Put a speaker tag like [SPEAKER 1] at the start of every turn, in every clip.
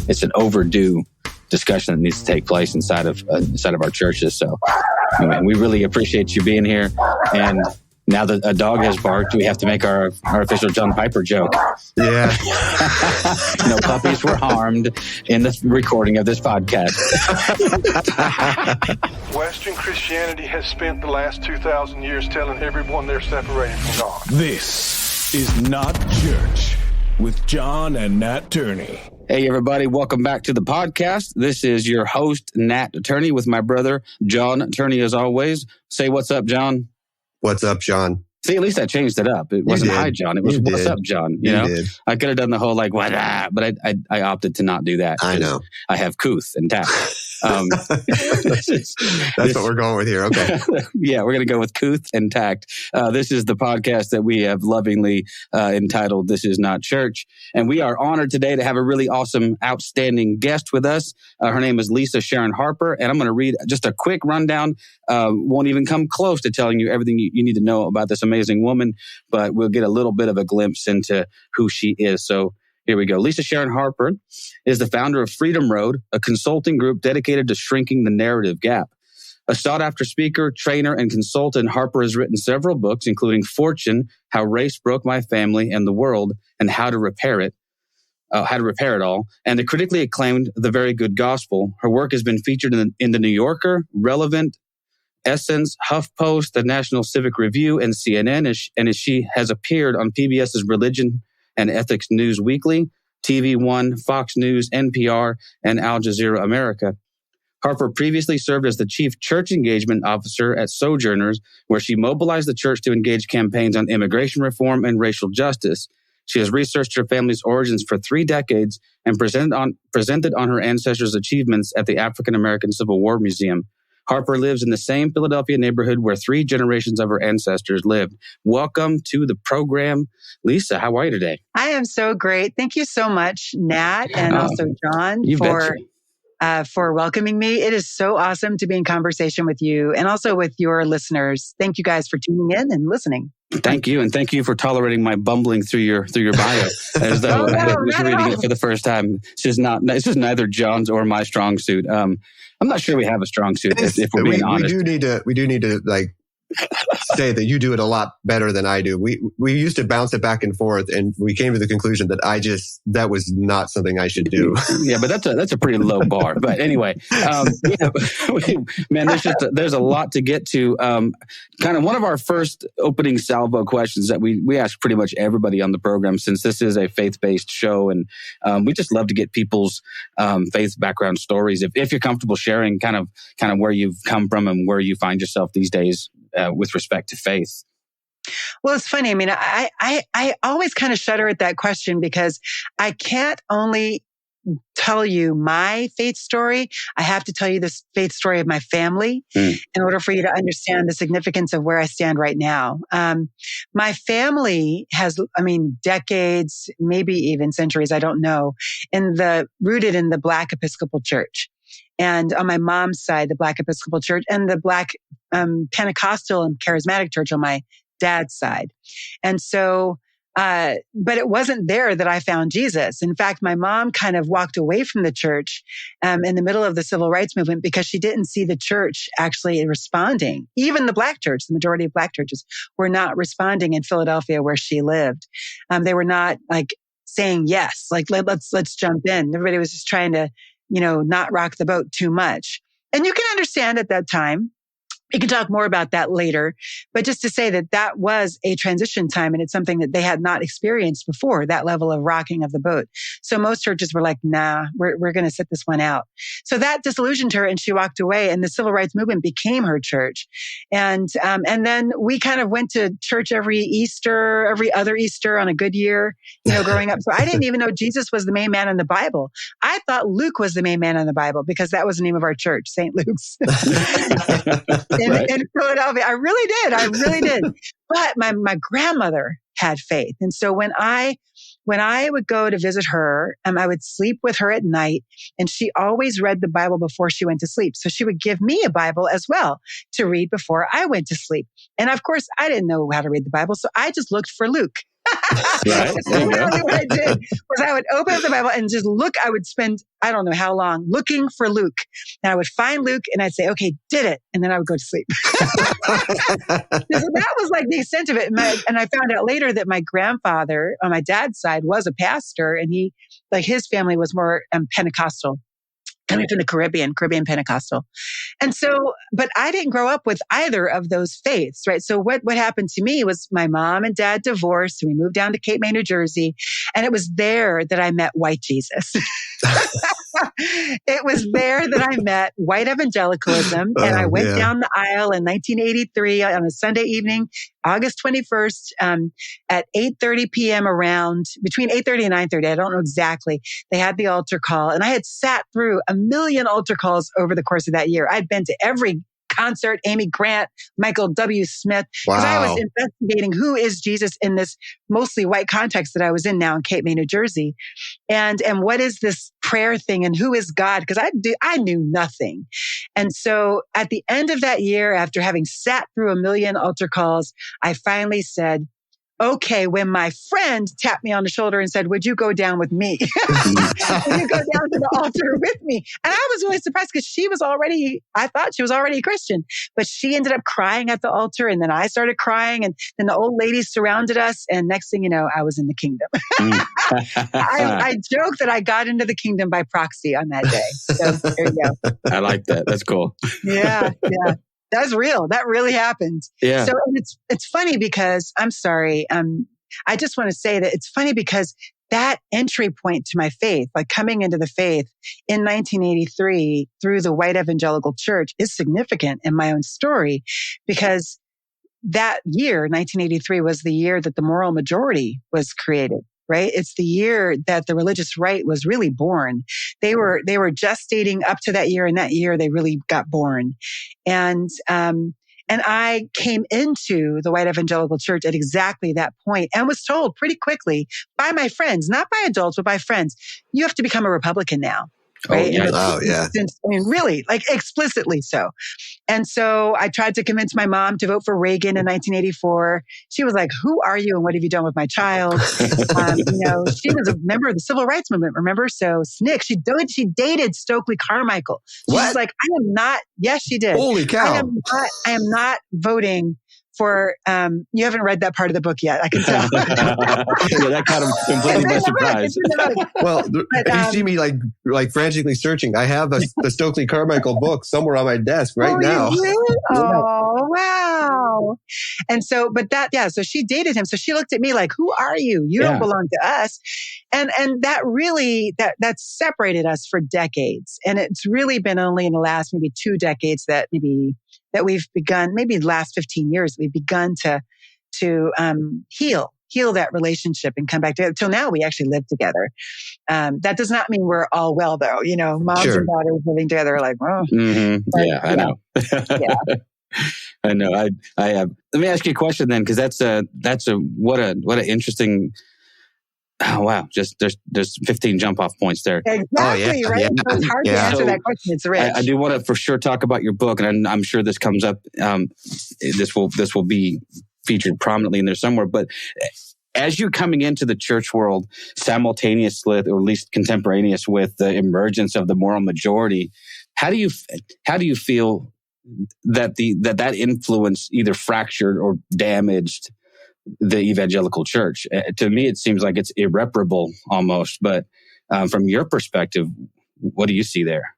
[SPEAKER 1] it's an overdue discussion that needs to take place inside of our churches. So we really appreciate you being here. And now that a dog has barked, we have to make our official John Piper joke.
[SPEAKER 2] Yeah.
[SPEAKER 1] No puppies were harmed in the recording of this podcast.
[SPEAKER 3] Western Christianity has spent the last 2,000 years telling everyone they're separated from God.
[SPEAKER 4] This is Not Church with John and Nat Turney.
[SPEAKER 1] Hey, everybody. Welcome back to the podcast. This is your host, Nat Turney, with my brother, John Turney, as always. Say what's up, John.
[SPEAKER 2] What's up, John?
[SPEAKER 1] See, at least I changed it up. It wasn't hi, John. It was what's up, John. You know,
[SPEAKER 2] did.
[SPEAKER 1] I could have done the whole like what, but I opted to not do that.
[SPEAKER 2] I know.
[SPEAKER 1] I have couth and tact.
[SPEAKER 2] That's what we're going with here. Okay.
[SPEAKER 1] Yeah, we're going to go with couth and tact. This is the podcast that we have lovingly entitled "This Is Not Church," and we are honored today to have a really awesome, outstanding guest with us. Her name is Lisa Sharon Harper, and I'm going to read just a quick rundown. Won't even come close to telling you everything you need to know about this amazing woman, but we'll get a little bit of a glimpse into who she is. So here we go. Lisa Sharon Harper is the founder of Freedom Road, a consulting group dedicated to shrinking the narrative gap. A sought-after speaker, trainer, and consultant, Harper has written several books, including Fortune, How Race Broke My Family and the World, and How to Repair It All, and the critically acclaimed The Very Good Gospel. Her work has been featured in The New Yorker, Relevant, Essence, HuffPost, the National Civic Review, and CNN, and she has appeared on PBS's Religion and Ethics News Weekly, TV One, Fox News, NPR, and Al Jazeera America. Harper previously served as the Chief Church Engagement Officer at Sojourners, where she mobilized the church to engage campaigns on immigration reform and racial justice. She has researched her family's origins for 3 decades and presented on her ancestors' achievements at the African American Civil War Museum. Harper lives in the same Philadelphia neighborhood where 3 generations of her ancestors lived. Welcome to the program. Lisa, how are you today?
[SPEAKER 5] I am so great. Thank you so much, Nat, and also John, for welcoming me. It is so awesome to be in conversation with you and also with your listeners. Thank you guys for tuning in and listening.
[SPEAKER 1] Thank you, and thank you for tolerating my bumbling through your bio, as though I was reading it for the first time. It's just neither John's or my strong suit. I'm not sure we have a strong suit, if we're being honest.
[SPEAKER 2] We do need to like say that you do it a lot better than I do. We used to bounce it back and forth, and we came to the conclusion that that was not something I should do.
[SPEAKER 1] Yeah, but that's a pretty low bar. But anyway, man, there's a lot to get to. Kind of one of our first opening salvo questions that we ask pretty much everybody on the program, since this is a faith-based show, and we just love to get people's faith background stories. If you're comfortable sharing, kind of where you've come from and where you find yourself these days. With respect to faith?
[SPEAKER 5] Well, it's funny. I mean, I always kind of shudder at that question because I can't only tell you my faith story. I have to tell you this faith story of my family in order for you to understand the significance of where I stand right now. My family has, decades, maybe even centuries, I don't know, rooted in the Black Episcopal Church. And on my mom's side, the Black Episcopal Church, and the Black Pentecostal and Charismatic Church on my dad's side. And so, but it wasn't there that I found Jesus. In fact, my mom kind of walked away from the church in the middle of the civil rights movement because she didn't see the church actually responding. Even the Black church, the majority of Black churches, were not responding in Philadelphia where she lived. They were not like saying yes, like let's jump in. Everybody was just trying to not rock the boat too much. And you can understand at that time, we can talk more about that later, but just to say that was a transition time and it's something that they had not experienced before, that level of rocking of the boat. So most churches were like, nah, we're going to sit this one out. So that disillusioned her and she walked away, and the civil rights movement became her church. And then we kind of went to church every other Easter on a good year, growing up. So I didn't even know Jesus was the main man in the Bible. I thought Luke was the main man in the Bible because that was the name of our church, St. Luke's. In Philadelphia. I really did. But my grandmother had faith. And so when I would go to visit her, I would sleep with her at night, and she always read the Bible before she went to sleep. So she would give me a Bible as well to read before I went to sleep. And of course, I didn't know how to read the Bible, so I just looked for Luke.
[SPEAKER 1] Right.
[SPEAKER 5] This is literally what I did, was I would open up the Bible and just look. I would spend, I don't know how long, looking for Luke. And I would find Luke and I'd say, okay, did it. And then I would go to sleep. So that was like the extent of it. And I found out later that my grandfather on my dad's side was a pastor, and his family was more Pentecostal. Coming from the Caribbean Pentecostal. And so, but I didn't grow up with either of those faiths, right? So what happened to me was my mom and dad divorced, and we moved down to Cape May, New Jersey. And it was there that I met white Jesus. It was there that I met white evangelicalism. And I went down the aisle in 1983 on a Sunday evening, August 21st, at 8:30 p.m. between 8:30 and 9:30. I don't know exactly. They had the altar call, and I had sat through 1 million altar calls over the course of that year. I'd been to every concert, Amy Grant, Michael W. Smith, because I was investigating who is Jesus in this mostly white context that I was in now in Cape May, New Jersey. And what is this prayer thing, and who is God? Because I knew nothing. And so at the end of that year, after having sat through 1 million altar calls, I finally said, okay, when my friend tapped me on the shoulder and said, would you go down with me? Would you go down to the altar with me? And I was really surprised because I thought she was already a Christian, but she ended up crying at the altar. And then I started crying, and then the old ladies surrounded us. And next thing you know, I was in the kingdom. I joke that I got into the kingdom by proxy on that day. So there you go.
[SPEAKER 1] I like that. That's cool.
[SPEAKER 5] Yeah. That's real. That really happened. Yeah. So and it's funny because I'm sorry. I just want to say that it's funny because that entry point to my faith, like coming into the faith in 1983 through the white evangelical church, is significant in my own story, because that year, 1983, was the year that the moral majority was created. Right? It's the year that the religious right was really born. They were gestating up to that year, and that year they really got born. And I came into the white evangelical church at exactly that point and was told pretty quickly by my friends, not by adults, but by friends, you have to become a Republican now. Right? Really, like explicitly so. And so I tried to convince my mom to vote for Reagan in 1984. She was like, who are you and what have you done with my child? She was a member of the civil rights movement, remember? So SNCC, she dated Stokely Carmichael. She was like, I am not, yes, she did.
[SPEAKER 2] Holy cow.
[SPEAKER 5] I am not voting for, you haven't read that part of the book yet, I can tell.
[SPEAKER 1] That kind of completely by surprise.
[SPEAKER 2] Well, if you see me like frantically searching, I have the Stokely Carmichael book somewhere on my desk right now.
[SPEAKER 5] Oh, wow. And so, so she dated him. So she looked at me like, who are you? You don't belong to us. And that really, that separated us for decades. And it's really been only in the last maybe 2 decades that we've begun, maybe the last 15 years, we've begun to heal that relationship and come back together. Till now, we actually live together. That does not mean we're all well, though. Moms and daughters living together, like, oh.
[SPEAKER 1] Mm-hmm. I know. I know. I have. Let me ask you a question then, because what an interesting. Oh, wow. Just there's 15 jump off points there.
[SPEAKER 5] Exactly, right? Yeah. It's hard to answer that question. It's rich.
[SPEAKER 1] I do want to for sure talk about your book, and I'm sure this comes up. This will be featured prominently in there somewhere. But as you're coming into the church world simultaneously, or at least contemporaneous with the emergence of the moral majority, how do you feel that influence either fractured or damaged the evangelical church? To me, it seems like it's irreparable almost. But from your perspective, what do you see there?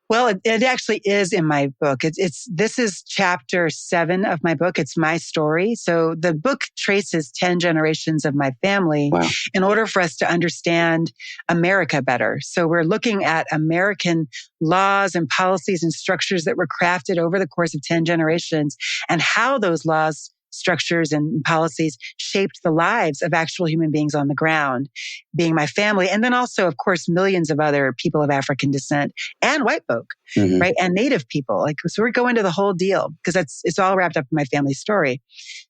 [SPEAKER 5] Well, it actually is in my book. This is chapter 7 of my book. It's my story. So the book traces 10 generations of my family in order for us to understand America better. So we're looking at American laws and policies and structures that were crafted over the course of 10 generations, and how those laws, structures, and policies shaped the lives of actual human beings on the ground, being my family. And then also, of course, millions of other people of African descent and white folk, right? And Native people. So we're going to the whole deal, because it's all wrapped up in my family story.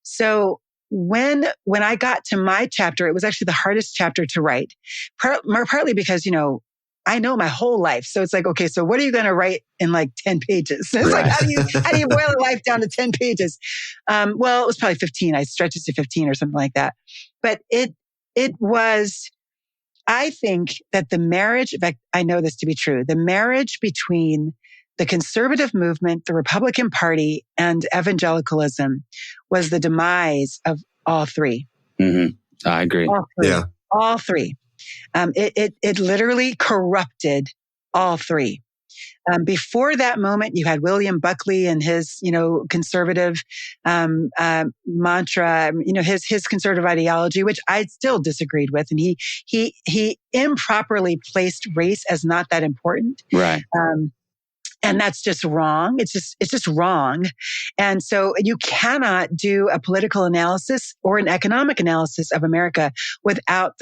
[SPEAKER 5] So when I got to my chapter, it was actually the hardest chapter to write, partly because, I know my whole life. So it's like, okay, so what are you going to write in like 10 pages? It's like, how do you boil a life down to 10 pages? Well, it was probably 15. I stretched it to 15 or something like that. But it was, I think that the marriage, in fact, I know this to be true, the marriage between the conservative movement, the Republican Party, and evangelicalism was the demise of all three.
[SPEAKER 1] Mm-hmm. I agree.
[SPEAKER 5] All three.
[SPEAKER 2] Yeah.
[SPEAKER 5] All three. It literally corrupted all three. Before that moment, you had William Buckley and his, conservative mantra, his conservative ideology, which I still disagreed with, and he improperly placed race as not that important.
[SPEAKER 1] Right.
[SPEAKER 5] And that's just wrong. It's just wrong. And so you cannot do a political analysis or an economic analysis of America without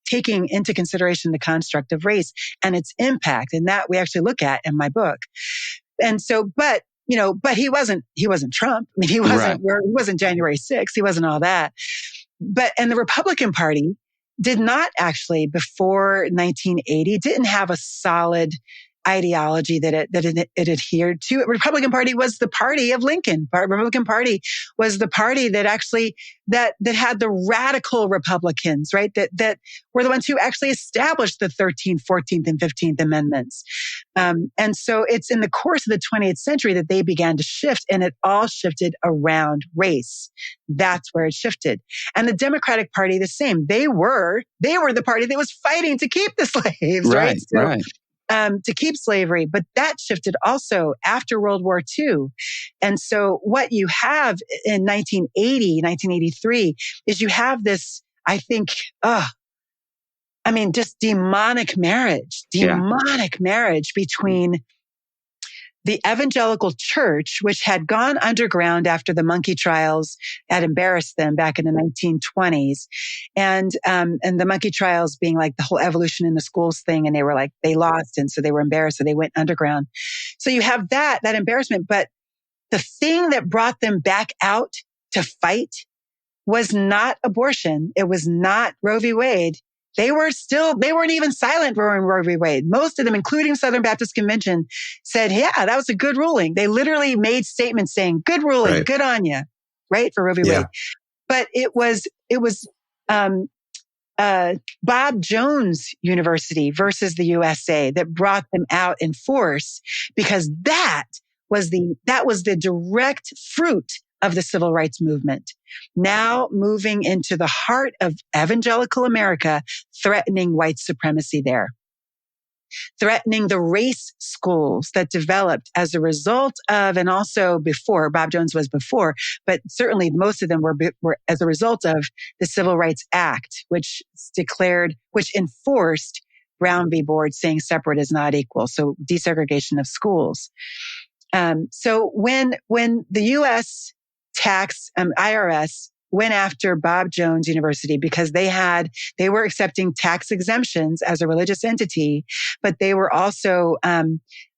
[SPEAKER 5] taking into consideration the construct of race and its impact. And that we actually look at in my book. And so, but he wasn't Trump. I mean, he wasn't January 6th. He wasn't all that. And the Republican Party did not actually, before 1980, didn't have a solid ideology that it adhered to. The Republican Party was the party of Lincoln. The Republican Party was the party that actually that had the radical Republicans, right? That were the ones who actually established the 13th, 14th, and 15th Amendments. And so it's in the course of the 20th century that they began to shift, and it all shifted around race. That's where it shifted. And the Democratic Party, the same. They were the party that was fighting to keep the slaves, right?
[SPEAKER 1] Right.
[SPEAKER 5] To keep slavery, but that shifted also after World War II. And so what you have in 1980, 1983 is you have this, I think, just demonic marriage between the evangelical church, which had gone underground after the monkey trials had embarrassed them back in the 1920s. And the monkey trials being like the whole evolution in the schools thing. And they were like, they lost. And so they were embarrassed. So they went underground. So you have that embarrassment. But the thing that brought them back out to fight was not abortion. It was not Roe v. Wade. They weren't even silent during Roe v. Wade. Most of them, including Southern Baptist Convention, said, yeah, that was a good ruling. They literally made statements saying, good ruling, right. Good on you, right? For Roe v. Wade. But it was Bob Jones University versus the USA that brought them out in force, because that was the direct fruit of the civil rights movement. Now moving into the heart of evangelical America, threatening white supremacy there. Threatening the race schools that developed as a result of, and also before, Bob Jones was before, but certainly most of them were as a result of the Civil Rights Act, which enforced Brown v. Board saying separate is not equal. So desegregation of schools. So when the U.S. IRS went after Bob Jones University because they were accepting tax exemptions as a religious entity, but they were also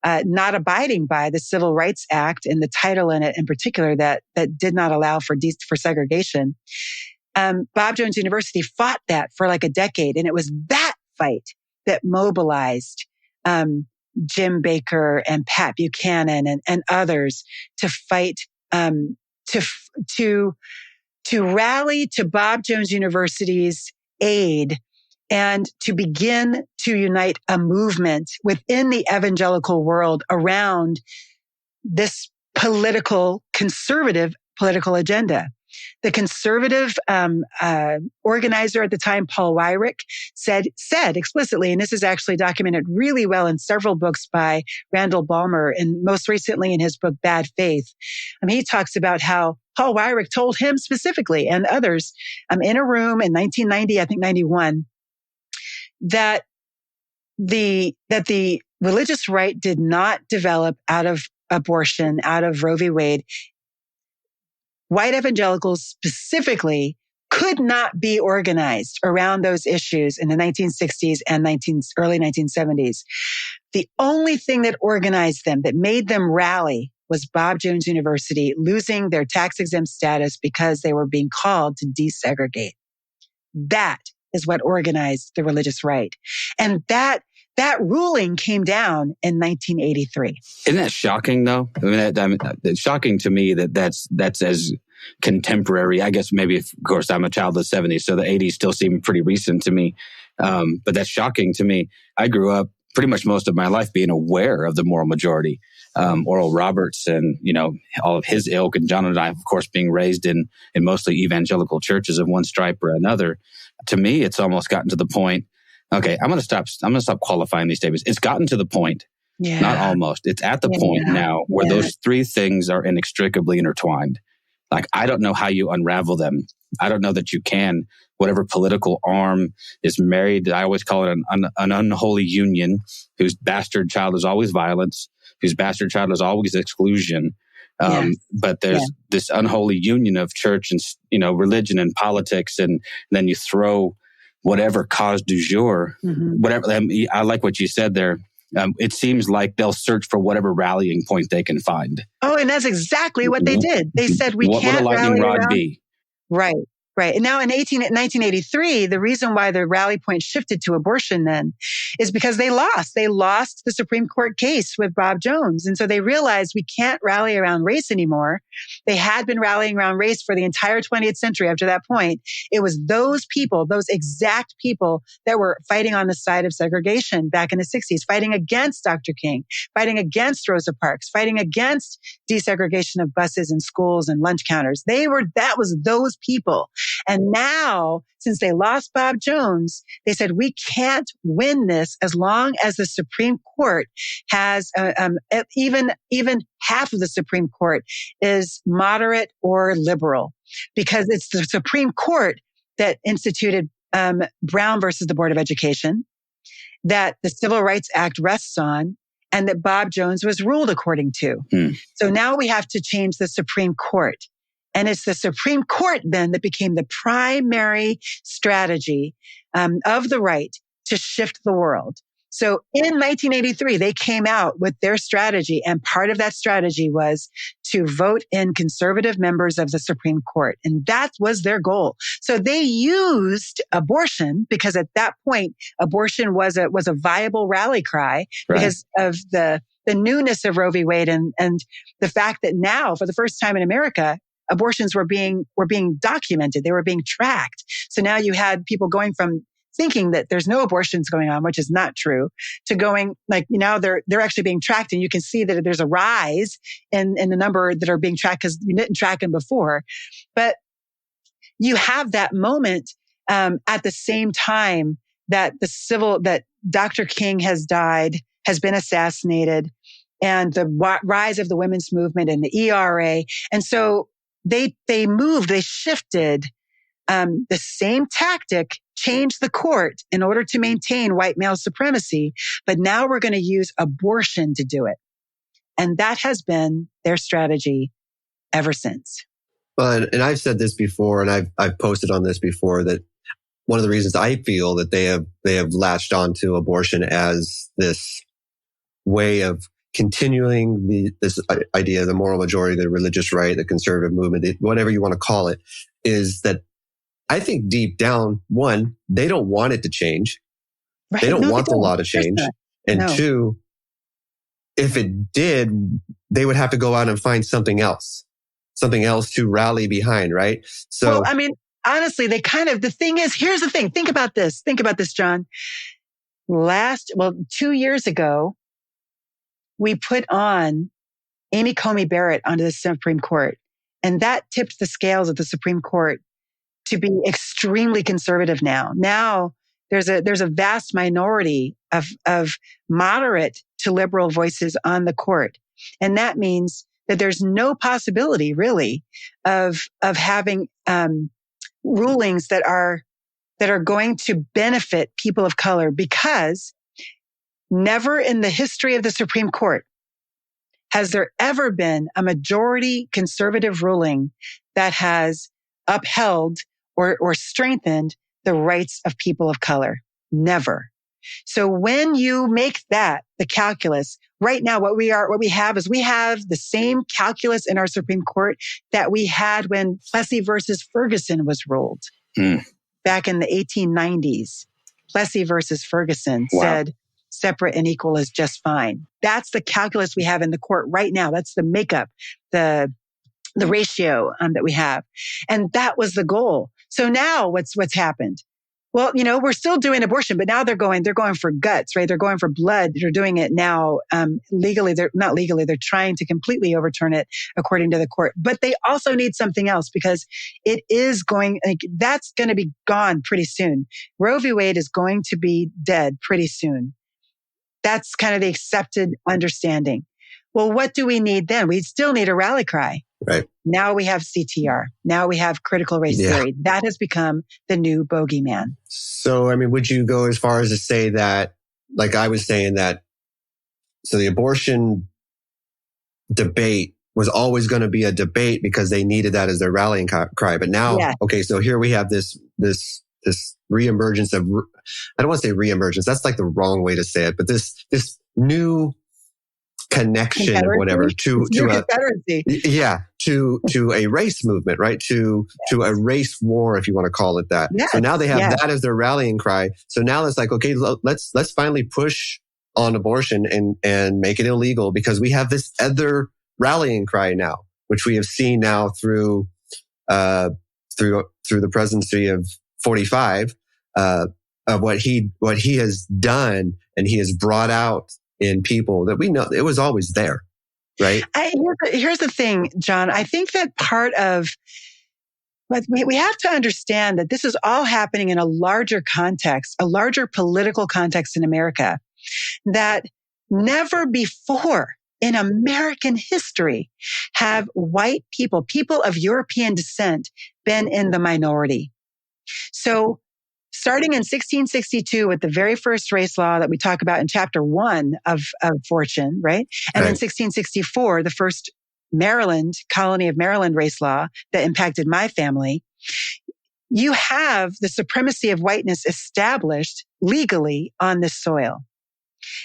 [SPEAKER 5] not abiding by the Civil Rights Act and the title in it in particular that did not allow for segregation. Bob Jones University fought that for like a decade, and it was that fight that mobilized Jim Baker and Pat Buchanan and others to fight to rally to Bob Jones University's aid and to begin to unite a movement within the evangelical world around this conservative political agenda. The conservative organizer at the time, Paul Weyrich, said explicitly, and this is actually documented really well in several books by Randall Balmer, and most recently in his book, Bad Faith. He talks about how Paul Weyrich told him specifically and others in a room in 1990, I think 91, that the religious right did not develop out of abortion, out of Roe v. Wade. White evangelicals specifically could not be organized around those issues in the 1960s and early 1970s. The only thing that organized them, that made them rally, was Bob Jones University losing their tax-exempt status because they were being called to desegregate. That is what organized the religious right. And that That ruling came down in 1983.
[SPEAKER 1] Isn't that shocking, though? I mean, it's shocking to me that's as contemporary. I guess maybe, of course, I'm a child of the 70s, so the 80s still seem pretty recent to me. But that's shocking to me. I grew up pretty much most of my life being aware of the moral majority. Oral Roberts and, all of his ilk, and John and I, of course, being raised in mostly evangelical churches of one stripe or another. To me, it's almost gotten to the point. Okay, I'm going to stop qualifying these statements. It's gotten to the point, not almost. It's at the point now where those three things are inextricably intertwined. Like, I don't know how you unravel them. I don't know that you can. Whatever political arm is married, I always call it an unholy union, whose bastard child is always violence, whose bastard child is always exclusion. But there's this unholy union of church and, religion and politics, and then you throw whatever cause du jour, whatever. I like what you said there. It seems like they'll search for whatever rallying point they can find.
[SPEAKER 5] Oh, and that's exactly what they did. They said, what can't
[SPEAKER 1] would a lightning
[SPEAKER 5] rally
[SPEAKER 1] rod
[SPEAKER 5] around?
[SPEAKER 1] be?
[SPEAKER 5] Right. And now in 1983, the reason why the rally point shifted to abortion then is because they lost. They lost the Supreme Court case with Bob Jones. And so they realized we can't rally around race anymore. They had been rallying around race for the entire 20th century up to that point. It was those people, those exact people that were fighting on the side of segregation back in the 60s, fighting against Dr. King, fighting against Rosa Parks, fighting against desegregation of buses and schools and lunch counters. That was those people. And now, since they lost Bob Jones, they said, we can't win this as long as the Supreme Court has, even half of the Supreme Court is moderate or liberal, because it's the Supreme Court that instituted Brown versus the Board of Education, that the Civil Rights Act rests on, and that Bob Jones was ruled according to. So now we have to change the Supreme Court. And it's the Supreme Court then that became the primary strategy of the right to shift the world. So in 1983, they came out with their strategy. And part of that strategy was to vote in conservative members of the Supreme Court. And that was their goal. So they used abortion because at that point, abortion was a viable rally cry because of the newness of Roe v. Wade and the fact that now, for the first time in America, abortions were being documented. They were being tracked. So now you had people going from thinking that there's no abortions going on, which is not true, to going now they're actually being tracked, and you can see that there's a rise in the number that are being tracked because you didn't track them before. But you have that moment at the same time that that Dr. King has died, has been assassinated, and the rise of the women's movement and the ERA, and so they shifted the same tactic, changed the court in order to maintain white male supremacy. But now we're going to use abortion to do it. And that has been their strategy ever since.
[SPEAKER 2] And I've said this before, and I've posted on this before, that one of the reasons I feel that they have latched onto abortion as this way of continuing this idea of the moral majority, the religious right, the conservative movement, whatever you want to call it, is that I think deep down, one, they don't want it to change. Right. They don't want the law to change. And two, if it did, they would have to go out and find something else to rally behind, right? So,
[SPEAKER 5] well, I mean, honestly, the thing is, here's the thing. Think about this, John. 2 years ago, we put on Amy Coney Barrett onto the Supreme Court. And that tipped the scales of the Supreme Court to be extremely conservative now. Now there's a vast minority of moderate to liberal voices on the court. And that means that there's no possibility really of having rulings that are going to benefit people of color, because never in the history of the Supreme Court has there ever been a majority conservative ruling that has upheld or strengthened the rights of people of color. Never. So when you make that the calculus, right now what we have the same calculus in our Supreme Court that we had when Plessy versus Ferguson was ruled back in the 1890s. Plessy versus Ferguson separate and equal is just fine. That's the calculus we have in the court right now. That's the makeup, the ratio that we have. And that was the goal. So now what's happened? Well, we're still doing abortion, but now they're going for guts, right? They're going for blood. They're doing it now legally. They're not legally. They're trying to completely overturn it according to the court. But they also need something else because it is that's going to be gone pretty soon. Roe v. Wade is going to be dead pretty soon. That's kind of the accepted understanding. Well, what do we need then? We still need a rally cry.
[SPEAKER 2] Right.
[SPEAKER 5] Now we have CTR. Now we have critical race theory. That has become the new bogeyman.
[SPEAKER 2] So, would you go as far as to say that, like I was saying that, so the abortion debate was always going to be a debate because they needed that as their rallying cry. But now, okay, so here we have this reemergence of, I don't want to say reemergence. That's like the wrong way to say it, but this new connection or whatever to a race movement, right? To a race war, if you want to call it that. Yes, so now they have that as their rallying cry. So now it's like, okay, let's finally push on abortion and make it illegal because we have this other rallying cry now, which we have seen now through the presidency of 45 of what he has done, and he has brought out in people that we know it was always there, right?
[SPEAKER 5] Here's the thing, John. I think that part of what we have to understand that this is all happening in a larger context, a larger political context in America, that never before in American history have white people of European descent, been in the minority. So starting in 1662 with the very first race law that we talk about in chapter 1 of Fortune, right? And then 1664, the first colony of Maryland race law that impacted my family. You have the supremacy of whiteness established legally on this soil.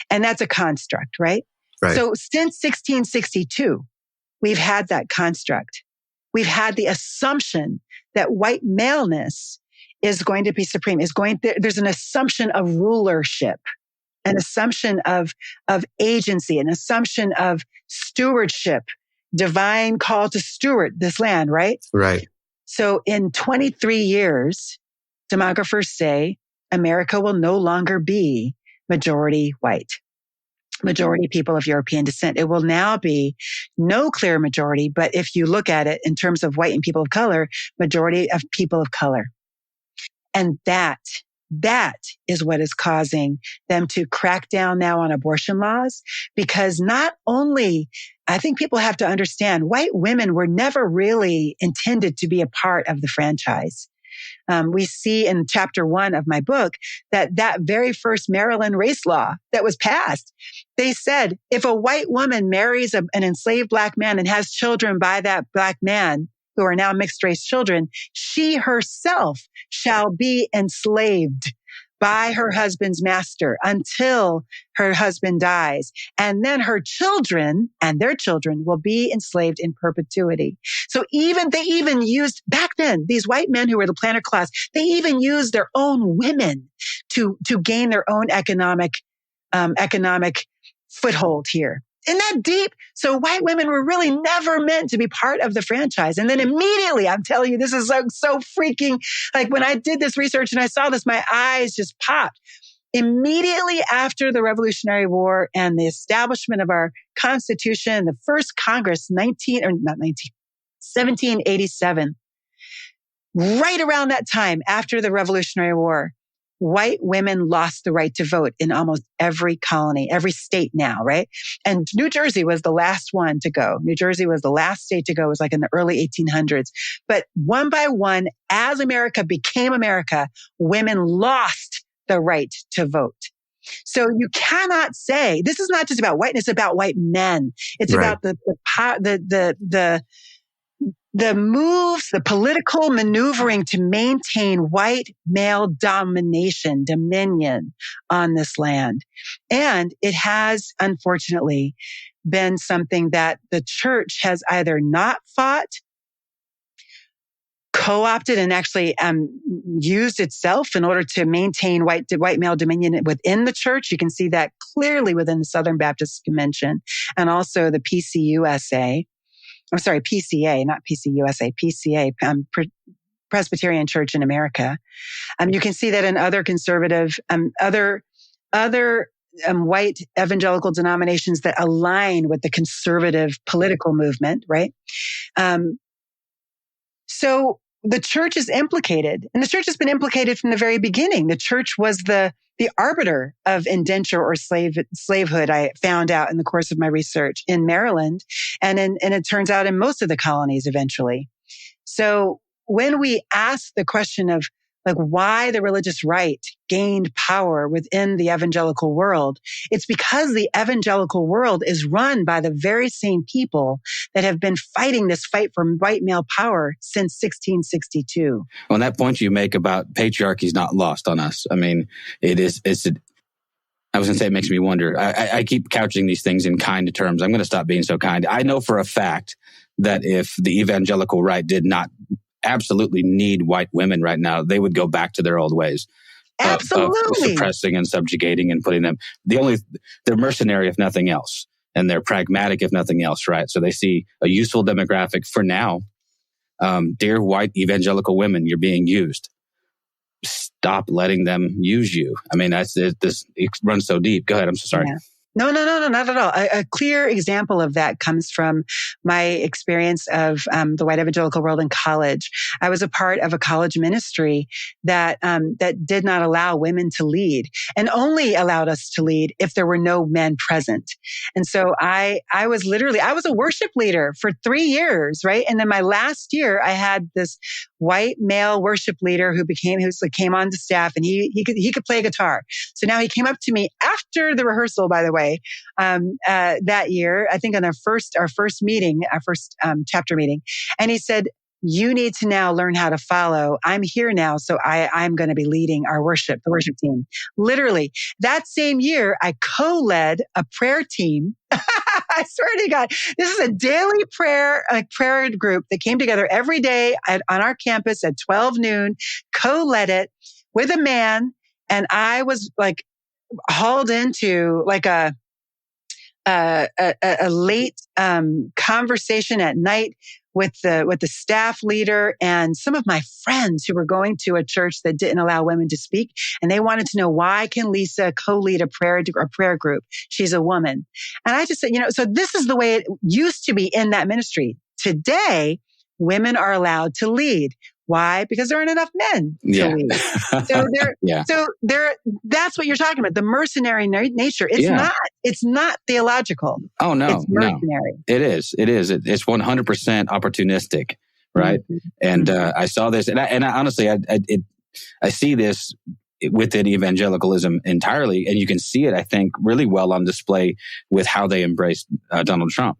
[SPEAKER 5] And that's a construct, right? So since 1662, we've had that construct. We've had the assumption that white maleness is going to be supreme, there's an assumption of rulership, an assumption of agency, an assumption of stewardship, divine call to steward this land, right?
[SPEAKER 2] Right.
[SPEAKER 5] So in 23 years, demographers say America will no longer be majority white, majority people of European descent. It will now be no clear majority, but if you look at it in terms of white and people of color, majority of people of color. And that is what is causing them to crack down now on abortion laws, because not only, I think people have to understand, white women were never really intended to be a part of the franchise. We see in chapter 1 of my book that very first Maryland race law that was passed, they said, if a white woman marries an enslaved black man and has children by that black man, who are now mixed race children, she herself shall be enslaved by her husband's master until her husband dies. And then her children and their children will be enslaved in perpetuity. So they even used back then, these white men who were the planter class, they even used their own women to gain their own economic foothold here. Isn't that deep? So white women were really never meant to be part of the franchise. And then immediately, I'm telling you, this is so freaking, like when I did this research and I saw this, my eyes just popped. Immediately after the Revolutionary War and the establishment of our Constitution, the first Congress, 1787, right around that time after the Revolutionary War, white women lost the right to vote in almost every colony, every state now, right? And New Jersey was the last one to go. New Jersey was the last state to go. It was like in the early 1800s. But one by one, as America became America, women lost the right to vote. So you cannot say, this is not just about whiteness, it's about white men. It's about the moves, the political maneuvering to maintain white male dominion on this land. And it has, unfortunately, been something that the church has either not fought, co-opted, and actually used itself in order to maintain white male dominion within the church. You can see that clearly within the Southern Baptist Convention and also the PCA, not PCUSA, PCA, Presbyterian Church in America. You can see that in other conservative, other white evangelical denominations that align with the conservative political movement, right? So the church is implicated, and the church has been implicated from the very beginning. The church was the arbiter of indenture or slavehood, I found out in the course of my research in Maryland, and it turns out in most of the colonies eventually. So when we ask the question of like why the religious right gained power within the evangelical world, it's because the evangelical world is run by the very same people that have been fighting this fight for white male power since 1662.
[SPEAKER 1] Well, that point you make about patriarchy is not lost on us. I mean, I was going to say it makes me wonder. I keep couching these things in kind terms. I'm going to stop being so kind. I know for a fact that if the evangelical right did not absolutely need white women right now, they would go back to their old ways.
[SPEAKER 5] Absolutely.
[SPEAKER 1] Of suppressing and subjugating and putting them, they're mercenary if nothing else, and they're pragmatic if nothing else, right? So they see a useful demographic for now. Dear white evangelical women, you're being used. Stop letting them use you. I mean, it runs so deep. Go ahead. I'm so sorry.
[SPEAKER 5] Yeah. No, not at all. A clear example of that comes from my experience of the white evangelical world in college. I was a part of a college ministry that did not allow women to lead, and only allowed us to lead if there were no men present. And so I was a worship leader for 3 years, right? And then my last year, I had this white male worship leader who came on to staff, and he could play guitar. So now he came up to me after the rehearsal, by the way, that year, I think on our first chapter meeting. And he said, you need to now learn how to follow. I'm here now. So I'm going to be leading the worship team. Literally that same year, I co-led a prayer team. I swear to God, this is a daily prayer group that came together every day on our campus at 12 noon, co-led it with a man. And I was like hauled into like a late conversation at night with the staff leader and some of my friends who were going to a church that didn't allow women to speak, and they wanted to know, why can Lisa co-lead a prayer group? She's a woman. And I just said, so this is the way it used to be in that ministry. Today, women are allowed to lead. Why? Because there aren't enough men to lead. So that's what you're talking about. The mercenary nature. It's not theological.
[SPEAKER 1] Oh, no.
[SPEAKER 5] It's mercenary.
[SPEAKER 1] No. It is. It's 100% opportunistic. Right. Mm-hmm. And, I saw this and I honestly, I see this within evangelicalism entirely. And you can see it, I think, really well on display with how they embraced Donald Trump.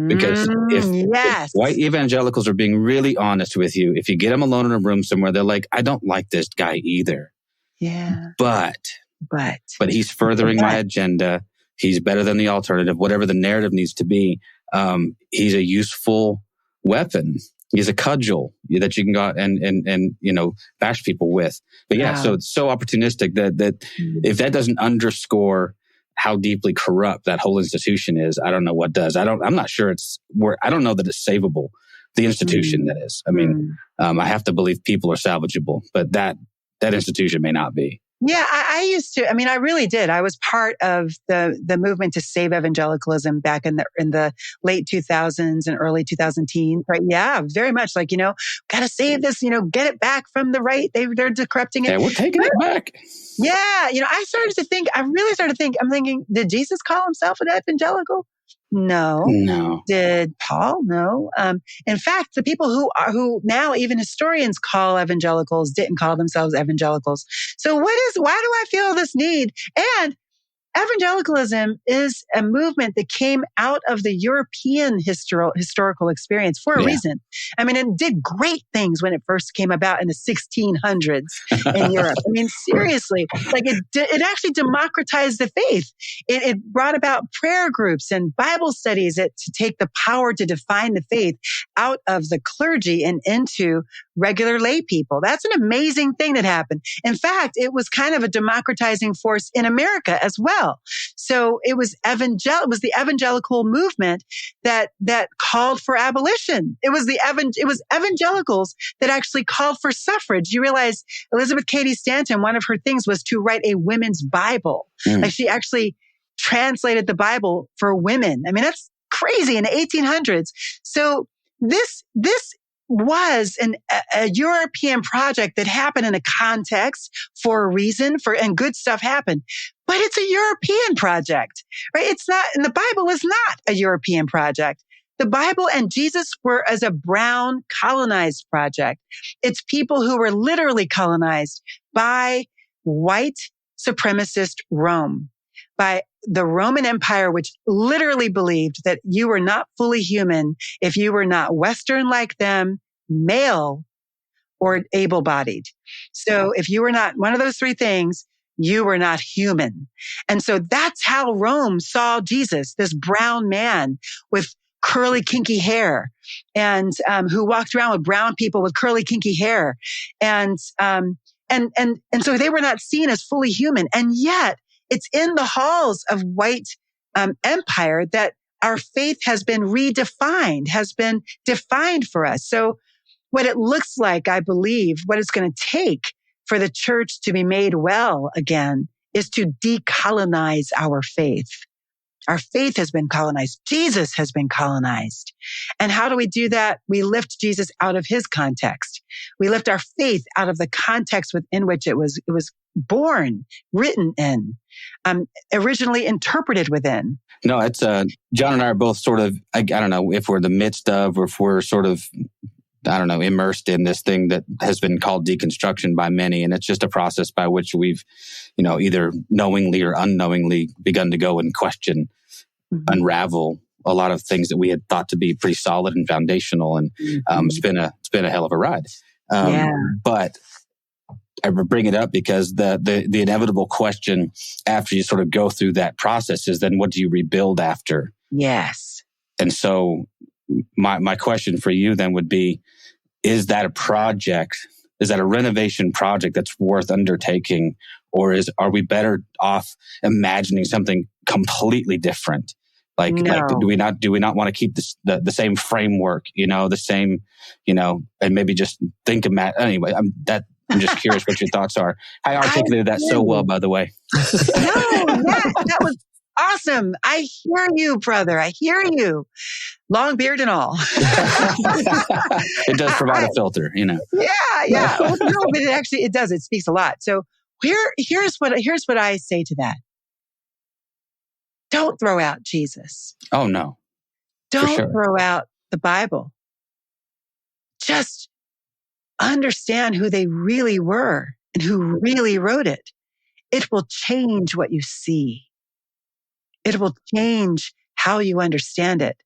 [SPEAKER 1] Because if white evangelicals are being really honest with you, if you get them alone in a room somewhere, they're like, I don't like this guy either.
[SPEAKER 5] Yeah.
[SPEAKER 1] But he's furthering my agenda. He's better than the alternative, whatever the narrative needs to be. He's a useful weapon. He's a cudgel that you can go out and bash people with. But so it's so opportunistic that if that doesn't underscore how deeply corrupt that whole institution is, I don't know what does. I'm not sure I don't know that it's savable. The institution, that is. I mean, I have to believe people are salvageable, but that institution may not be.
[SPEAKER 5] Yeah, I really did. I was part of the movement to save evangelicalism back in the late 2000s and early 2010s. Right? Yeah, very much like, got to save this, get it back from the right. They're decrypting it.
[SPEAKER 1] Yeah, we're taking it back.
[SPEAKER 5] Yeah. I really started to think, I'm thinking, did Jesus call himself an evangelical? No. Did Paul? No. In fact, the people who now even historians call evangelicals didn't call themselves evangelicals. So why do I feel this need? And evangelicalism is a movement that came out of the European historical experience for a reason. I mean, it did great things when it first came about in the 1600s in Europe. I mean, seriously, like it actually democratized the faith. It brought about prayer groups and Bible studies to take the power to define the faith out of the clergy and into regular lay people. That's an amazing thing that happened. In fact, it was kind of a democratizing force in America as well. well. So it was the evangelical movement that called for abolition. It was evangelicals that actually called for suffrage. You realize Elizabeth Cady Stanton, one of her things was to write a women's Bible. Like she actually translated the Bible for women. I mean, that's crazy in the 1800s. So this was a European project that happened in a context for a reason, and good stuff happened. But it's a European project, right? It's not, and the Bible is not a European project. The Bible and Jesus were as a brown colonized project. It's people who were literally colonized by white supremacist Rome, by the Roman Empire, which literally believed that you were not fully human if you were not Western like them, male, or able-bodied. So if you were not one of those three things, you were not human. And so that's how Rome saw Jesus, this brown man with curly, kinky hair, and who walked around with brown people with curly, kinky hair. And so they were not seen as fully human. And yet, it's in the halls of white empire that our faith has been redefined, has been defined for us. So what it looks like, I believe, what it's going to take for the church to be made well again is to decolonize our faith. Our faith has been colonized. Jesus has been colonized. And how do we do that? We lift Jesus out of his context. We lift our faith out of the context within which it was born, written in, originally interpreted within.
[SPEAKER 1] No, it's John and I are both sort of, I don't know if we're in the midst of, or if we're sort of, I don't know, immersed in this thing that has been called deconstruction by many. And it's just a process by which we've, either knowingly or unknowingly begun to go and question, unravel a lot of things that we had thought to be pretty solid and foundational. And it's been a hell of a ride. But I bring it up because the inevitable question after you sort of go through that process is then what do you rebuild after?
[SPEAKER 5] Yes.
[SPEAKER 1] And so my question for you then would be, is that a project? Is that a renovation project that's worth undertaking? Or are we better off imagining something completely different? Like do we not want to keep the same framework, the same, and maybe just think about anyway, I'm just curious what your thoughts are. I articulated that so well, by the way.
[SPEAKER 5] That was awesome. I hear you, brother. I hear you. Long beard and all.
[SPEAKER 1] It does provide a filter, Yeah.
[SPEAKER 5] No, but it does. It speaks a lot. So here's what I say to that. Don't throw out Jesus.
[SPEAKER 1] Oh, no.
[SPEAKER 5] Don't throw out the Bible. Just understand who they really were and who really wrote it. It will change what you see. It will change how you understand it.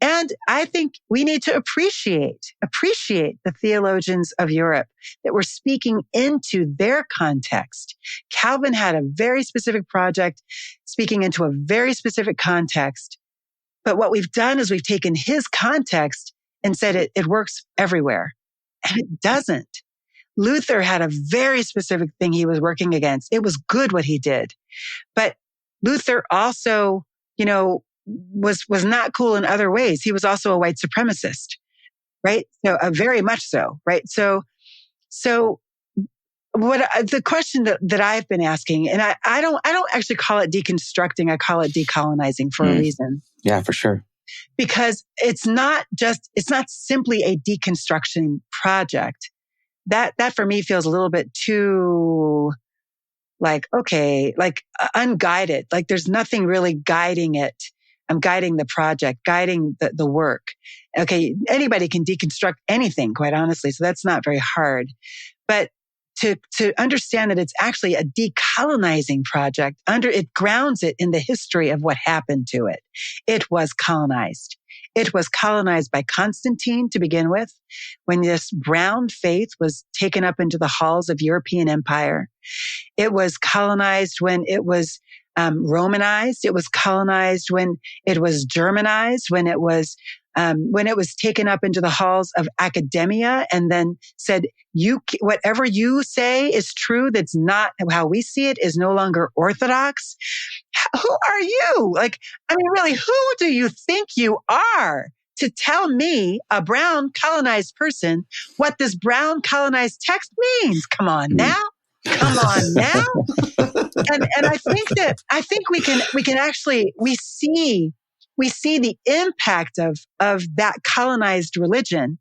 [SPEAKER 5] And I think we need to appreciate the theologians of Europe that were speaking into their context. Calvin had a very specific project speaking into a very specific context. But what we've done is we've taken his context and said it works everywhere. And it doesn't. Luther had a very specific thing he was working against. It was good what he did. But Luther also, was not cool in other ways. He was also a white supremacist, right? So very much so, right? So what the question that I've been asking, and I don't actually call it deconstructing. I call it decolonizing for a reason.
[SPEAKER 1] Yeah, for sure.
[SPEAKER 5] Because it's not simply a deconstruction project. That for me feels a little bit too unguided. Like there's nothing really guiding it. I'm guiding the project, guiding the work. Okay, anybody can deconstruct anything, quite honestly. So that's not very hard. But to understand that it's actually a decolonizing project, it grounds it in the history of what happened to it. It was colonized. It was colonized by Constantine to begin with, when this brown faith was taken up into the halls of European empire. It was colonized when it was Romanized. It was colonized when it was Germanized, when it was when it was taken up into the halls of academia and then said, whatever you say is true, that's not how we see it, is no longer orthodox. Who are you? Really, who do you think you are to tell me, a brown colonized person, what this brown colonized text means? Come on now. And I think we can actually, we see the impact of that colonized religion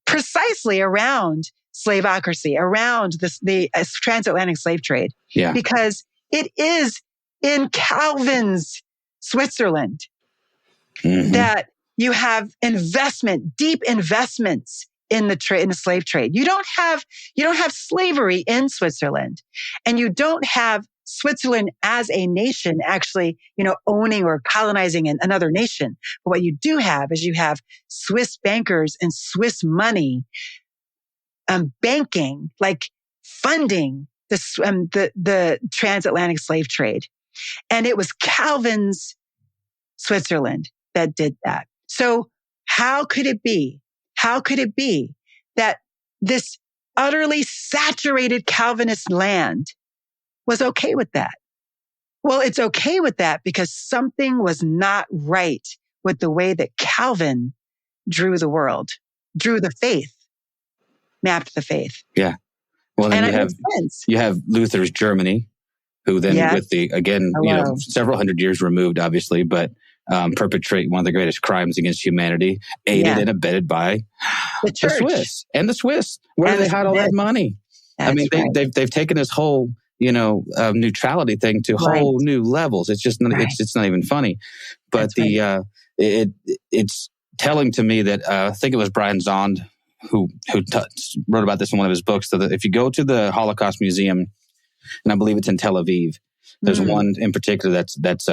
[SPEAKER 5] precisely around slaveocracy, around the transatlantic slave trade.
[SPEAKER 1] Yeah.
[SPEAKER 5] Because it is in Calvin's Switzerland that you have deep investments in the slave trade. You don't have slavery in Switzerland, and you don't have Switzerland as a nation actually, owning or colonizing another nation. But what you do have is you have Swiss bankers and Swiss money, banking, funding the transatlantic slave trade. And it was Calvin's Switzerland that did that. So how could it be that this utterly saturated Calvinist land was okay with that? Well, it's okay with that because something was not right with the way that Calvin drew the faith, mapped the faith.
[SPEAKER 1] Yeah. Well, then you have Luther's Germany, who then several hundred years removed, obviously, but perpetrate one of the greatest crimes against humanity, aided and abetted by the Swiss. Where do they hide all that money? That's they've taken this whole, neutrality thing to whole new levels. It's just, it's not even funny. But it's telling to me that, I think it was Brian Zond who wrote about this in one of his books. So that if you go to the Holocaust Museum, and I believe it's in Tel Aviv, there's one in particular that's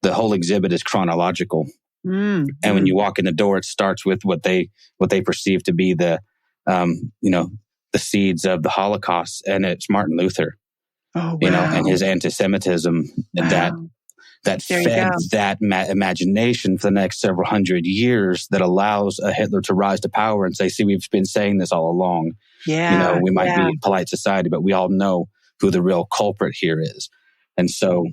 [SPEAKER 1] the whole exhibit is chronological. And when you walk in the door, it starts with what they perceive to be the seeds of the Holocaust, and it's Martin Luther. Oh, wow. And his anti-Semitism that fed that imagination for the next several hundred years that allows a Hitler to rise to power and say, see, we've been saying this all along. Yeah. We might be a polite society, but we all know who the real culprit here is. And so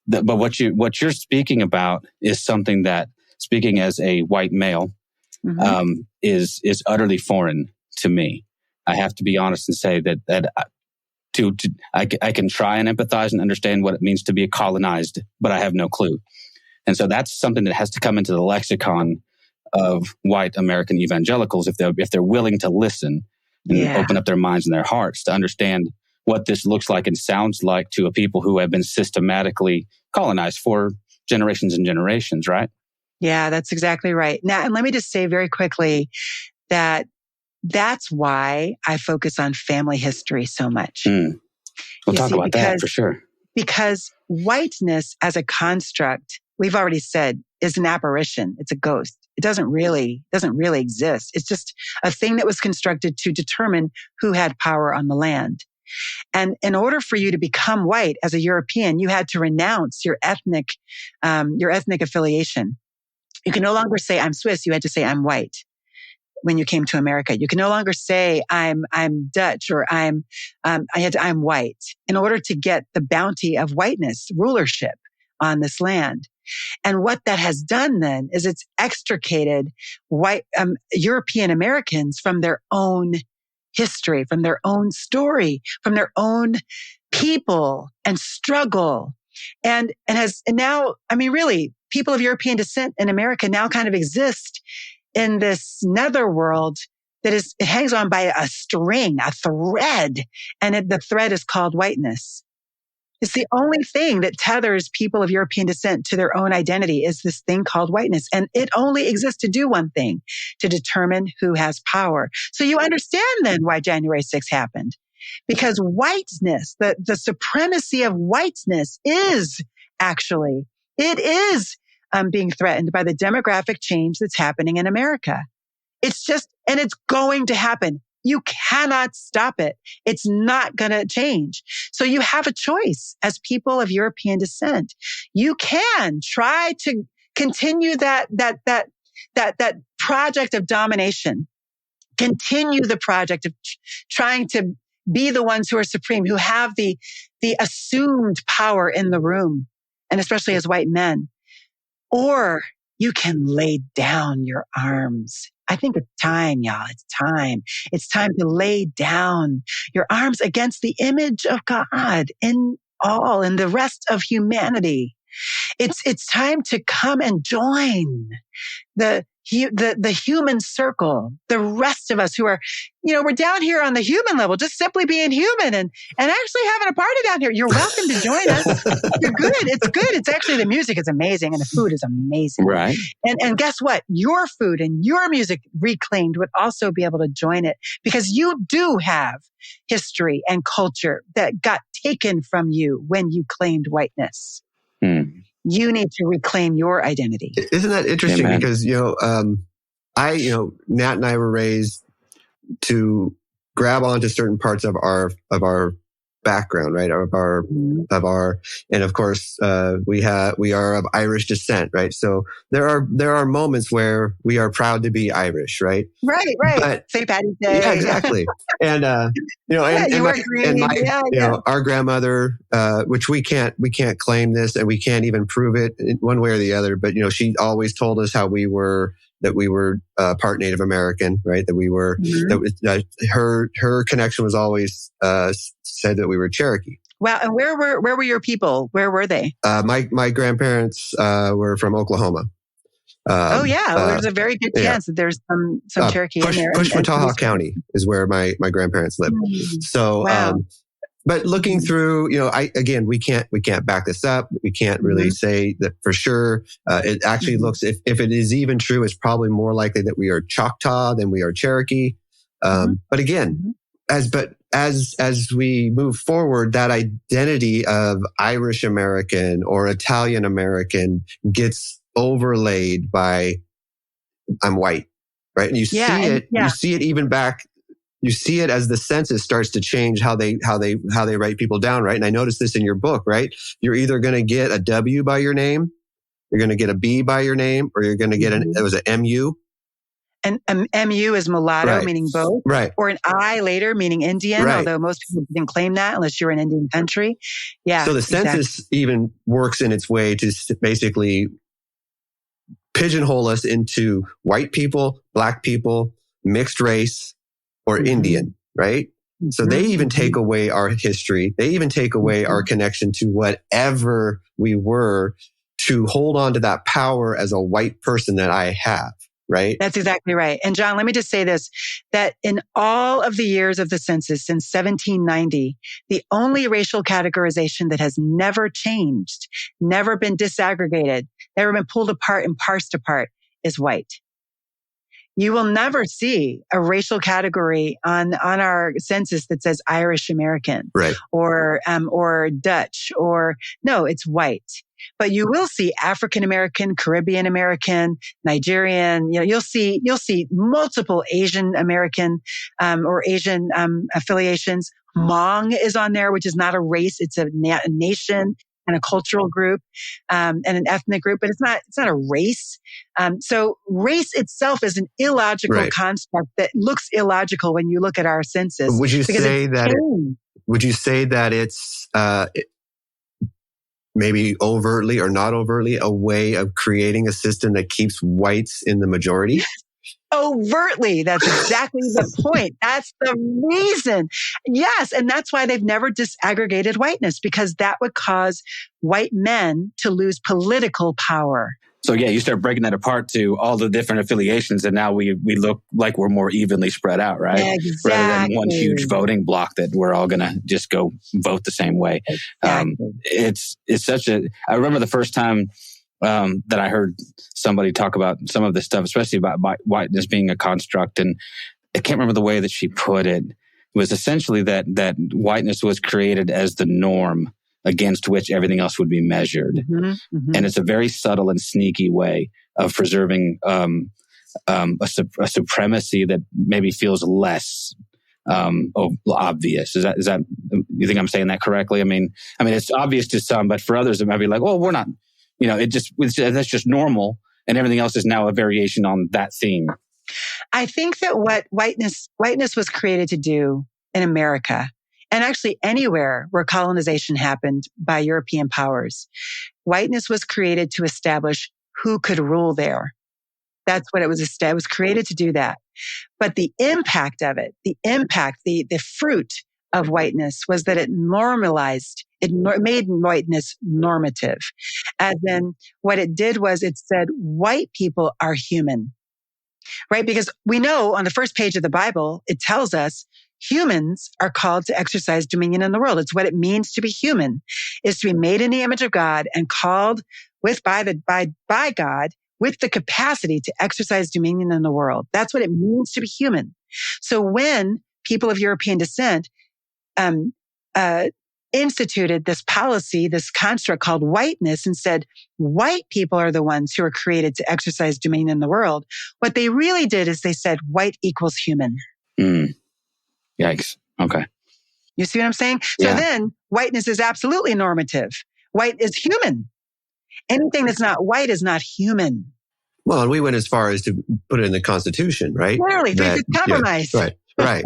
[SPEAKER 1] but what you're speaking about is something that, speaking as a white male, is utterly foreign to me. I have to be honest and say that I can try and empathize and understand what it means to be colonized, but I have no clue. And so that's something that has to come into the lexicon of white American evangelicals if they're willing to listen and open up their minds and their hearts to understand what this looks like and sounds like to a people who have been systematically colonized for generations and generations, right?
[SPEAKER 5] Yeah, that's exactly right. Now, and let me just say very quickly that that's why I focus on family history so much.
[SPEAKER 1] We'll talk about that for sure.
[SPEAKER 5] Because whiteness as a construct, we've already said, is an apparition. It's a ghost. It doesn't really exist. It's just a thing that was constructed to determine who had power on the land. And in order for you to become white as a European, you had to renounce your ethnic affiliation. You can no longer say I'm Swiss. You had to say I'm white. When you came to America, you can no longer say I'm Dutch or I'm white in order to get the bounty of whiteness, rulership on this land. And what that has done then is it's extricated white European Americans from their own history, from their own story, from their own people and struggle. And now, really, people of European descent in America now kind of exist in this netherworld that it hangs on by a string, a thread, and the thread is called whiteness. It's the only thing that tethers people of European descent to their own identity is this thing called whiteness. And it only exists to do one thing, to determine who has power. So you understand then why January 6th happened. Because whiteness, the supremacy of whiteness is being threatened by the demographic change that's happening in America. It's going to happen. You cannot stop it. It's not going to change. So you have a choice as people of European descent. You can try to Continue that project of domination. Continue the project of trying to be the ones who are supreme, who have the assumed power in the room, and especially as white men. Or you can lay down your arms. I think it's time, y'all. It's time. It's time to lay down your arms against the image of God in the rest of humanity. It's time to come and join the human circle, the rest of us who are, we're down here on the human level, just simply being human and actually having a party down here. You're welcome to join us. You're good. It's good. It's actually, the music is amazing and the food is amazing.
[SPEAKER 1] Right.
[SPEAKER 5] And guess what? Your food and your music reclaimed would also be able to join it, because you do have history and culture that got taken from you when you claimed whiteness. You need to reclaim your identity.
[SPEAKER 2] Isn't that interesting?
[SPEAKER 1] Amen.
[SPEAKER 2] Because, Nat and I were raised to grab onto certain parts of our background, right? And of course, we are of Irish descent, right? So there are moments where we are proud to be Irish, right?
[SPEAKER 5] Right. But, St. Patty's Day.
[SPEAKER 2] Yeah, exactly. And, our grandmother, which we can't claim this and we can't even prove it in one way or the other, but, she always told us that we were part Native American, right? That we were, her connection was always, said that we were Cherokee.
[SPEAKER 5] Wow. And where were your people? Where were they?
[SPEAKER 2] My grandparents, were from Oklahoma.
[SPEAKER 5] There's a very good chance that there's some Cherokee in there.
[SPEAKER 2] Pushmataha County is where my grandparents lived. So,
[SPEAKER 5] wow.
[SPEAKER 2] But looking through, we can't back this up. We can't really say that for sure. It actually looks, if it is even true, it's probably more likely that we are Choctaw than we are Cherokee. But again, as we move forward, that identity of Irish American or Italian American gets overlaid by I'm white, right? And you see it even back. You see it as the census starts to change how they write people down, right? And I noticed this in your book, right? You're either going to get a W by your name, you're going to get a B by your name, or you're going to get it was an MU.
[SPEAKER 5] And MU is mulatto, meaning both.
[SPEAKER 2] Right.
[SPEAKER 5] Or an I later, meaning Indian, although most people didn't claim that unless you're an Indian country. Yeah.
[SPEAKER 2] So the census even works in its way to basically pigeonhole us into white people, black people, mixed race, or Indian, right? So they even take away our history. They even take away our connection to whatever we were to hold on to that power as a white person that I have. Right?
[SPEAKER 5] That's exactly right. And John, let me just say this, that in all of the years of the census since 1790, the only racial categorization that has never changed, never been disaggregated, never been pulled apart and parsed apart is white. You will never see a racial category on our census that says Irish American,
[SPEAKER 2] right,
[SPEAKER 5] or Dutch, no, it's white. But you will see African American, Caribbean American, Nigerian. You'll see multiple Asian American or Asian affiliations. Hmong is on there, which is not a race; it's a nation and a cultural group and an ethnic group, but it's not a race. So race itself is an illogical construct that looks illogical when you look at our census.
[SPEAKER 2] Would you say that it's maybe overtly or not overtly a way of creating a system that keeps whites in the majority?
[SPEAKER 5] Overtly. That's exactly the point. That's the reason. Yes. And that's why they've never disaggregated whiteness, because that would cause white men to lose political power.
[SPEAKER 1] So yeah, you start breaking that apart to all the different affiliations, and now we look like we're more evenly spread out, right?
[SPEAKER 5] Exactly.
[SPEAKER 1] Rather than one huge voting block that we're all going to just go vote the same way.
[SPEAKER 5] Exactly.
[SPEAKER 1] It's such I remember the first time that I heard somebody talk about some of this stuff, especially about whiteness being a construct, and I can't remember the way that she put it. It was essentially that whiteness was created as the norm against which everything else would be measured. And it's a very subtle and sneaky way of preserving a supremacy that maybe feels less obvious. Is that you think I'm saying that correctly? I mean, it's obvious to some, but for others, it might be like, well, we're not that's just normal, and everything else is now a variation on that theme.
[SPEAKER 5] I think that what whiteness was created to do in America, and actually anywhere where colonization happened by European powers, whiteness was created to establish who could rule there. That's what it was. It was created to do that. But the impact of it, the fruit of whiteness was that it normalized, made whiteness normative. As in, what it did was it said white people are human, right? Because we know on the first page of the Bible, it tells us humans are called to exercise dominion in the world. It's what it means to be human, is to be made in the image of God and called by God with the capacity to exercise dominion in the world. That's what it means to be human. So when people of European descent instituted this policy, this construct called whiteness, and said white people are the ones who are created to exercise dominion in the world, what they really did is they said white equals human.
[SPEAKER 1] Yikes. Okay.
[SPEAKER 5] You see what I'm saying? So then whiteness is absolutely normative. White is human. Anything that's not white is not human.
[SPEAKER 2] Well, and we went as far as to put it in the Constitution, right?
[SPEAKER 5] Clearly, it's compromised.
[SPEAKER 2] Yeah, right.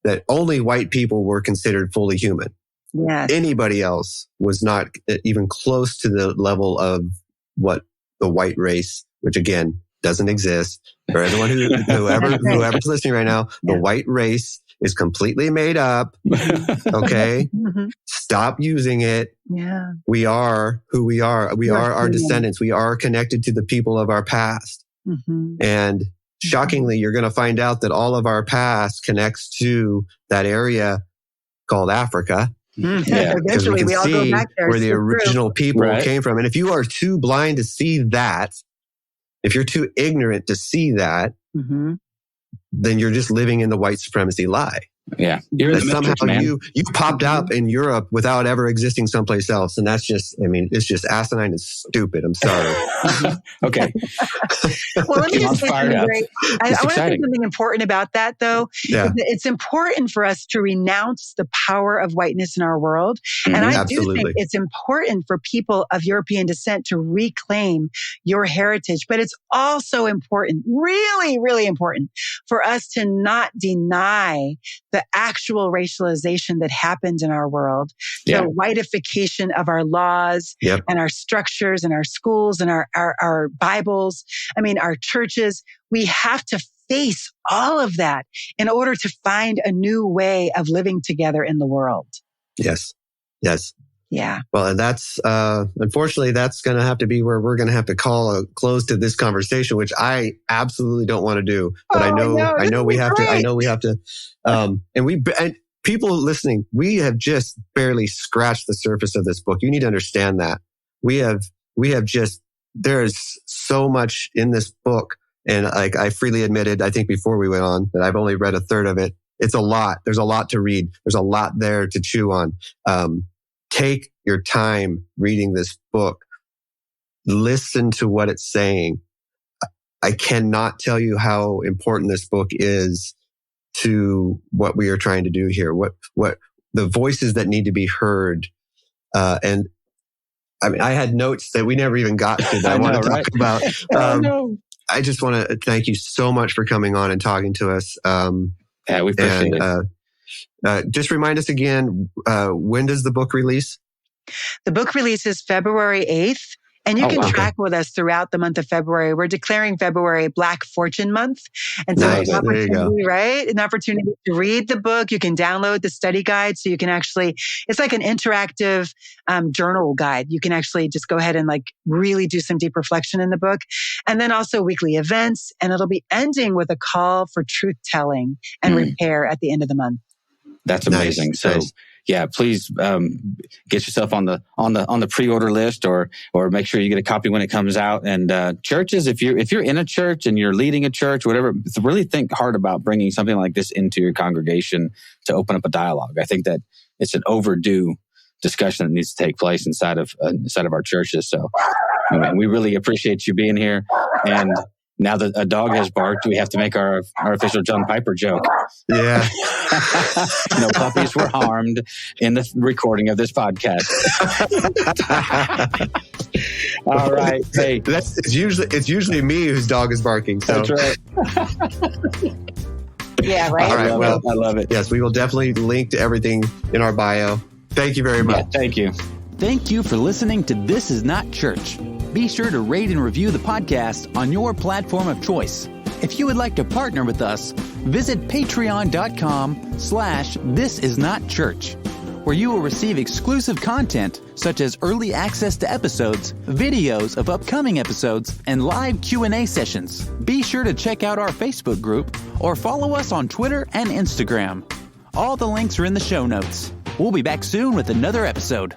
[SPEAKER 2] That only white people were considered fully human.
[SPEAKER 5] Yes.
[SPEAKER 2] Anybody else was not even close to the level of what the white race, which again doesn't exist. For everyone whoever's listening right now, the white race is completely made up. Okay. Stop using it.
[SPEAKER 5] Yeah.
[SPEAKER 2] We are who we are. We are our descendants. We are connected to the people of our past. And shockingly, you're going to find out that all of our past connects to that area called Africa. Because we can see where the original people came from. And if you are too blind to see that, if you're too ignorant to see that, then you're just living in the white supremacy lie.
[SPEAKER 1] Yeah. You're the
[SPEAKER 2] somehow
[SPEAKER 1] man.
[SPEAKER 2] you popped up in Europe without ever existing someplace else. And that's just, it's just asinine and stupid. I'm sorry.
[SPEAKER 1] Okay.
[SPEAKER 5] Well, let me just say something great. I want to say something important about that, though.
[SPEAKER 2] Yeah.
[SPEAKER 5] It's important for us to renounce the power of whiteness in our world. And I do think it's important for people of European descent to reclaim your heritage. But it's also important, really, really important, for us to not deny the actual racialization that happened in our world, the whiteification of our laws and our structures and our schools and our Bibles, our churches. We have to face all of that in order to find a new way of living together in the world.
[SPEAKER 2] Yes.
[SPEAKER 5] Yeah.
[SPEAKER 2] Well, and that's, unfortunately, that's going to have to be where we're going to have to call a close to this conversation, which I absolutely don't want to do. But I know we have to, and people listening, we have just barely scratched the surface of this book. You need to understand that we have just, there is so much in this book. And like I freely admitted, I think before we went on, that I've only read a third of it. It's a lot. There's a lot to read. There's a lot there to chew on. Take your time reading this book. Listen to what it's saying. I cannot tell you how important this book is to what we are trying to do here. What the voices that need to be heard. And I had notes that we never even got to that I want to talk about. I just want to thank you so much for coming on and talking to us.
[SPEAKER 1] We appreciate it.
[SPEAKER 2] Just remind us again, when does the book release?
[SPEAKER 5] The book releases February 8th. And you can track with us throughout the month of February. We're declaring February Black Fortune Month. And so
[SPEAKER 2] nice.
[SPEAKER 5] An opportunity to read the book. You can download the study guide. So you can actually, it's like an interactive journal guide. You can actually just go ahead and really do some deep reflection in the book. And then also weekly events. And it'll be ending with a call for truth telling and repair at the end of the month.
[SPEAKER 1] That's amazing.
[SPEAKER 2] Nice.
[SPEAKER 1] So please get yourself on the pre-order list, or make sure you get a copy when it comes out. And churches, if you're in a church and you're leading a church, whatever, really think hard about bringing something like this into your congregation to open up a dialogue. I think that it's an overdue discussion that needs to take place inside of our churches. So, we really appreciate you being here. And Now that a dog has barked, we have to make our official John Piper joke.
[SPEAKER 2] Yeah.
[SPEAKER 1] No puppies were harmed in the recording of this podcast. All right. Hey,
[SPEAKER 2] it's usually me whose dog is barking. So.
[SPEAKER 1] That's right.
[SPEAKER 5] Yeah, right.
[SPEAKER 2] All right. Well,
[SPEAKER 1] I love it.
[SPEAKER 2] Yes, we will definitely link to everything in our bio. Thank you very much.
[SPEAKER 1] Yeah, thank you.
[SPEAKER 6] Thank you for listening to This Is Not Church. Be sure to rate and review the podcast on your platform of choice. If you would like to partner with us, visit patreon.com/thisisnotchurch, where you will receive exclusive content such as early access to episodes, videos of upcoming episodes, and live Q&A sessions. Be sure to check out our Facebook group or follow us on Twitter and Instagram. All the links are in the show notes. We'll be back soon with another episode.